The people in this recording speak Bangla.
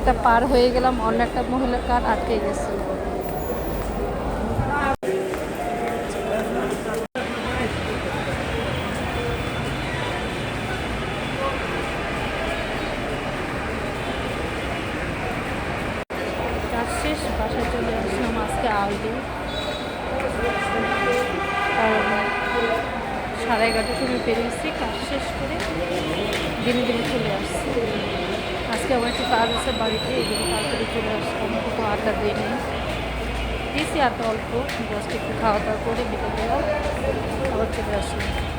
একটা পার হয়ে গেলাম, অন্য একটা মহিলার কার আটকে গেছে। কাজ শেষ, বাসায় চলে আসলাম আজকে আর্লি, কারণ 11:30টার সময় বেরিয়েছি। কাজ শেষ করে দিনে দিনে চলে আসছি। আজকে আমার একটু কাজ আছে বাড়িতে, এগুলো তাড়াতাড়ি চলে আসলাম। একটু আড্ডা দিই নেই, দিয়েছি আড্ডা অল্প, জাস্ট একটু খাওয়া দাওয়া করে বিকেলবেলা আবার চলে আসলাম।